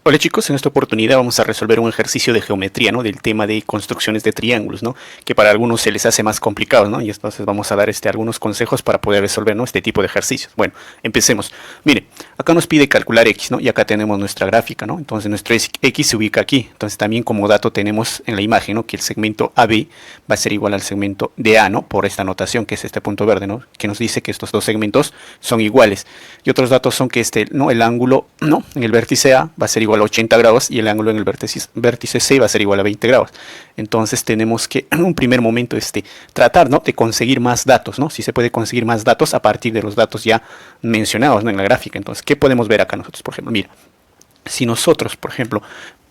Hola chicos, en esta oportunidad vamos a resolver un ejercicio de geometría, ¿no? Del tema de construcciones de triángulos, ¿no? Que para algunos se les hace más complicado, ¿no? Y entonces vamos a dar algunos consejos para poder resolver, ¿no? Este tipo de ejercicios. Bueno, empecemos. Mire, acá nos pide calcular x, ¿no? Y acá tenemos nuestra gráfica, ¿no? Entonces nuestro x se ubica aquí. Entonces también como dato tenemos en la imagen, ¿no? Que el segmento AB va a ser igual al segmento DA, ¿no? Por esta notación que es este punto verde, ¿no? Que nos dice que estos dos segmentos son iguales. Y otros datos son que ¿no? El ángulo, ¿no? En el vértice A va a ser igual a 80 grados y el ángulo en el vértice C va a ser igual a 20 grados. Entonces tenemos que en un primer momento tratar, ¿no? De conseguir más datos, ¿no? Si se puede conseguir más datos a partir de los datos ya mencionados, ¿no? En la gráfica. Entonces, ¿qué podemos ver acá nosotros? Por ejemplo, mira, si nosotros, por ejemplo,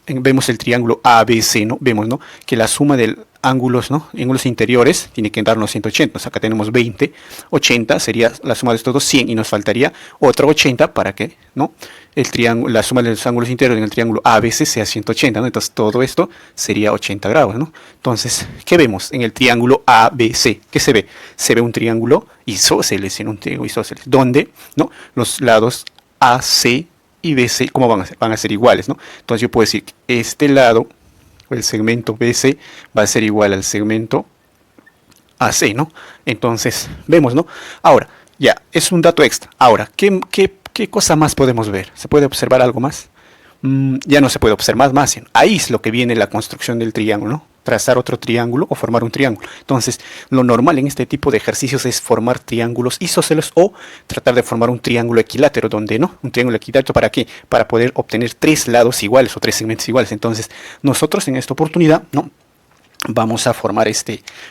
vemos el triángulo ABC, ¿no? Vemos, ¿no? Que la suma de ángulos, ¿no? Ángulos interiores tiene que darnos 180. Entonces acá tenemos 20, 80 sería la suma de estos dos 100 y nos faltaría otro 80 para que, ¿no? El triángulo, la suma de los ángulos interiores en el triángulo ABC sea 180, ¿no? Entonces todo esto sería 80 grados, ¿no? Entonces, ¿qué vemos en el triángulo ABC? ¿Qué se ve? Se ve un triángulo isósceles, en un triángulo isósceles, donde, ¿no? Los lados AC y BC, ¿cómo van a ser? Van a ser iguales, ¿no? Entonces yo puedo decir que este lado, el segmento BC, va a ser igual al segmento AC, ¿no? Entonces, vemos, ¿no? Ahora, ya, es un dato extra. Ahora, ¿qué cosa más podemos ver? ¿Se puede observar algo más? Ya no se puede observar más. Ahí es lo que viene la construcción del triángulo, ¿no? Trazar otro triángulo o formar un triángulo. Entonces, lo normal en este tipo de ejercicios es formar triángulos isósceles o tratar de formar un triángulo equilátero, donde, ¿no? Un triángulo equilátero, ¿para qué? Para poder obtener tres lados iguales o tres segmentos iguales. Entonces, nosotros en esta oportunidad, ¿no? Vamos a formar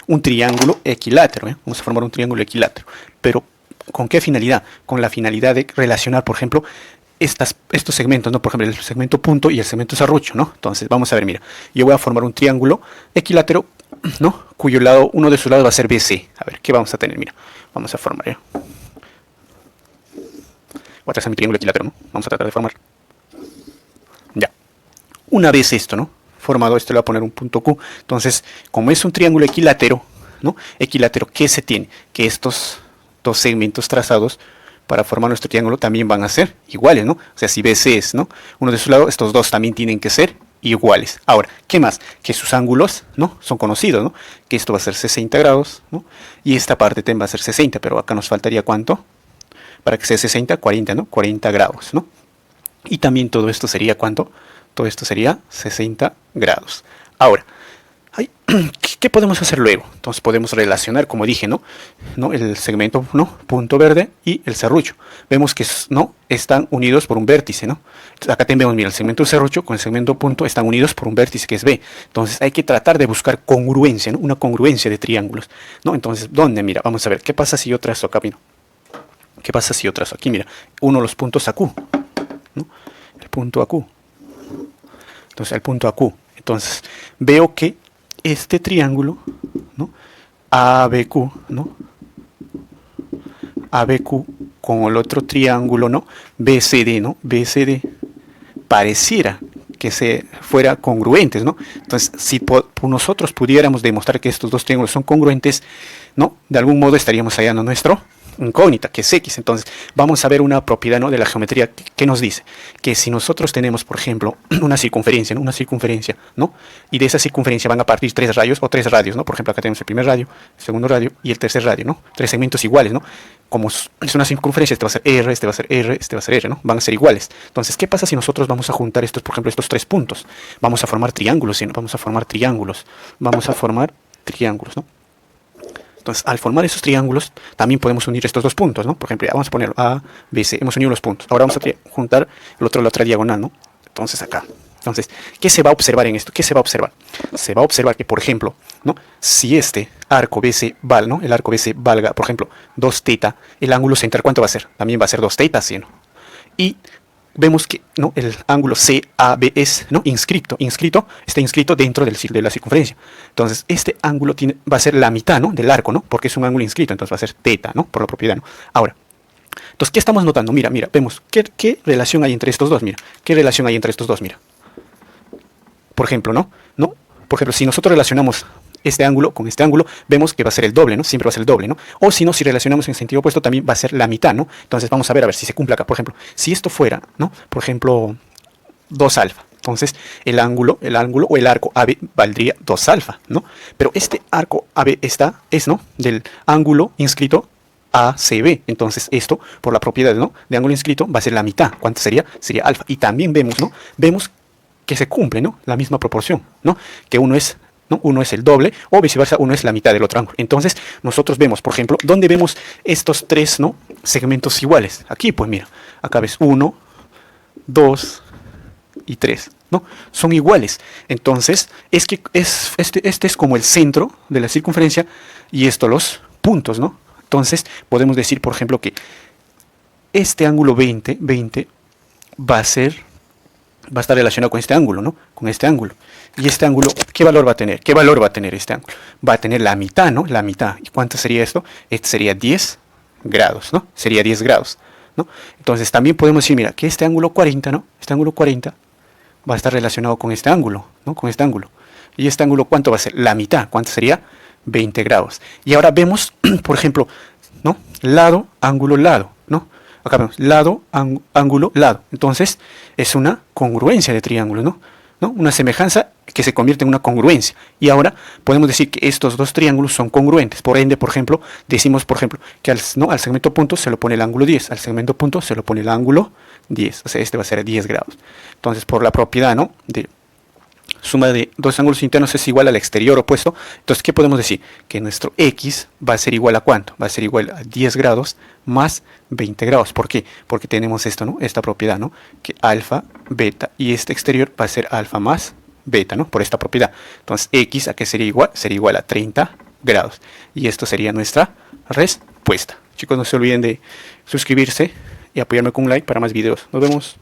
un triángulo equilátero, ¿eh? Vamos a formar un triángulo equilátero. Pero, ¿con qué finalidad? Con la finalidad de relacionar, por ejemplo, estos segmentos, ¿no? Por ejemplo, el segmento punto y el segmento serrucho, ¿no? Entonces, vamos a ver, mira, yo voy a formar un triángulo equilátero, ¿no? Cuyo lado, uno de sus lados va a ser BC. A ver, ¿qué vamos a tener? Mira, vamos a formar, ¿eh? Voy a trazar mi triángulo equilátero, ¿no? Vamos a tratar de formar. Ya. Una vez esto, ¿no? Formado esto, le voy a poner un punto Q. Entonces, como es un triángulo equilátero, ¿no? Equilátero, ¿qué se tiene? Que estos dos segmentos trazados para formar nuestro triángulo también van a ser iguales, ¿no? O sea, si BC es, ¿no? Uno de sus lados, estos dos también tienen que ser iguales. Ahora, ¿qué más? Que sus ángulos, ¿no? Son conocidos, ¿no? Que esto va a ser 60 grados, ¿no? Y esta parte también va a ser 60, pero acá nos faltaría ¿cuánto? Para que sea 60, 40, ¿no? 40 grados, ¿no? Y también todo esto sería ¿cuánto? Todo esto sería 60 grados. Ahora, ¿qué podemos hacer luego? Entonces podemos relacionar, como dije, ¿no? El segmento, ¿no? Punto verde y el serrucho. Vemos que, ¿no? Están unidos por un vértice, ¿no? Entonces, acá tenemos, mira, el segmento serrucho con el segmento punto están unidos por un vértice que es B. Entonces hay que tratar de buscar congruencia, ¿no? Una congruencia de triángulos, ¿no? Entonces, ¿dónde? Mira, vamos a ver, ¿qué pasa si yo trazo acá? Mira, ¿qué pasa si yo trazo aquí? Mira, uno de los puntos a Q, ¿no? El punto a Q. Entonces, el punto a Q. Entonces, veo que este triángulo, ¿no? ABQ, ¿no? ABQ con el otro triángulo, ¿no? BCD, ¿no? BCD pareciera que se fuera congruentes, ¿no? Entonces, si nosotros pudiéramos demostrar que estos dos triángulos son congruentes, ¿no? De algún modo estaríamos hallando nuestro incógnita, que es X. Entonces, vamos a ver una propiedad, ¿no? De la geometría que nos dice que si nosotros tenemos, por ejemplo, una circunferencia, ¿no? Una circunferencia, ¿no? Y de esa circunferencia van a partir tres rayos o tres radios, ¿no? Por ejemplo, acá tenemos el primer radio, el segundo radio y el tercer radio, ¿no? Tres segmentos iguales, ¿no? Como es una circunferencia, este va a ser R, este va a ser R, este va a ser R, ¿no? Van a ser iguales. Entonces, ¿qué pasa si nosotros vamos a juntar estos, por ejemplo, estos tres puntos? Vamos a formar triángulos, ¿sí? Vamos a formar triángulos. Vamos a formar triángulos, ¿no? Entonces, al formar esos triángulos, también podemos unir estos dos puntos, ¿no? Por ejemplo, ya vamos a poner A, B, C. Hemos unido los puntos. Ahora vamos a juntar la otra diagonal, ¿no? Entonces, acá. Entonces, ¿qué se va a observar en esto? ¿Qué se va a observar? Se va a observar que, por ejemplo, ¿no? Si este arco BC val, ¿no? El arco BC valga, por ejemplo, 2 θ, el ángulo central, ¿cuánto va a ser? También va a ser 2 θ, ¿sí? ¿No? Y vemos que, ¿no? El ángulo CAB es, ¿no? Está inscrito dentro de la circunferencia. Entonces, este ángulo va a ser la mitad, ¿no? Del arco, ¿no? Porque es un ángulo inscrito, entonces va a ser θ, ¿no? Por la propiedad, ¿no? Ahora, entonces, ¿qué estamos notando? Mira, vemos, ¿qué relación hay entre estos dos? Mira, ¿qué relación hay entre estos dos? Mira. Por ejemplo, ¿no? Por ejemplo, si nosotros relacionamos este ángulo con este ángulo, vemos que va a ser el doble, ¿no? Siempre va a ser el doble, ¿no? O si no, si relacionamos en sentido opuesto, también va a ser la mitad, ¿no? Entonces vamos a ver si se cumple acá. Por ejemplo, si esto fuera, ¿no? Por ejemplo, 2 alfa. Entonces el ángulo o el arco AB valdría 2 alfa, ¿no? Pero este arco AB es, ¿no?, del ángulo inscrito ACB. Entonces esto, por la propiedad, ¿no?, de ángulo inscrito, va a ser la mitad. ¿Cuánto sería? Sería alfa. Y también vemos, ¿no?, vemos que se cumple, ¿no?, la misma proporción, ¿no?, que uno es, ¿no?, uno es el doble, o viceversa, uno es la mitad del otro ángulo. Entonces nosotros vemos, por ejemplo, ¿dónde vemos estos tres, ¿no?, segmentos iguales? Aquí, pues mira, acá ves 1, 2 y 3, ¿no? Son iguales. Entonces, es que este es como el centro de la circunferencia y esto los puntos, ¿no? Entonces, podemos decir, por ejemplo, que este ángulo 20 va a estar relacionado con este ángulo, ¿no? Con este ángulo. Y este ángulo, ¿qué valor va a tener? ¿Qué valor va a tener este ángulo? Va a tener la mitad, ¿no? La mitad. ¿Y cuánto sería esto? Este sería 10 grados, ¿no? Sería 10 grados, ¿no? Entonces, también podemos decir, mira, que este ángulo 40, ¿no? Este ángulo 40 va a estar relacionado con este ángulo, ¿no? Con este ángulo. ¿Y este ángulo cuánto va a ser? La mitad. ¿Cuánto sería? 20 grados. Y ahora vemos, por ejemplo, ¿no?, lado, ángulo, lado, ¿no? Acá vemos lado, ángulo, lado. Entonces, es una congruencia de triángulos, ¿no? Una semejanza que se convierte en una congruencia. Y ahora podemos decir que estos dos triángulos son congruentes. Por ende, por ejemplo, decimos, por ejemplo, que al segmento punto se lo pone el ángulo 10, al segmento punto se lo pone el ángulo 10. O sea, este va a ser 10 grados. Entonces, por la propiedad, ¿no?, de suma de dos ángulos internos es igual al exterior opuesto. Entonces, ¿qué podemos decir? Que nuestro X va a ser igual a ¿cuánto? Va a ser igual a 10 grados más 20 grados. ¿Por qué? Porque tenemos esto, ¿no?, esta propiedad, ¿no?, que alfa, beta, y este exterior va a ser alfa más beta, ¿no?, por esta propiedad. Entonces, X, ¿a qué sería igual? Sería igual a 30 grados. Y esto sería nuestra respuesta. Chicos, no se olviden de suscribirse y apoyarme con un like para más videos. Nos vemos.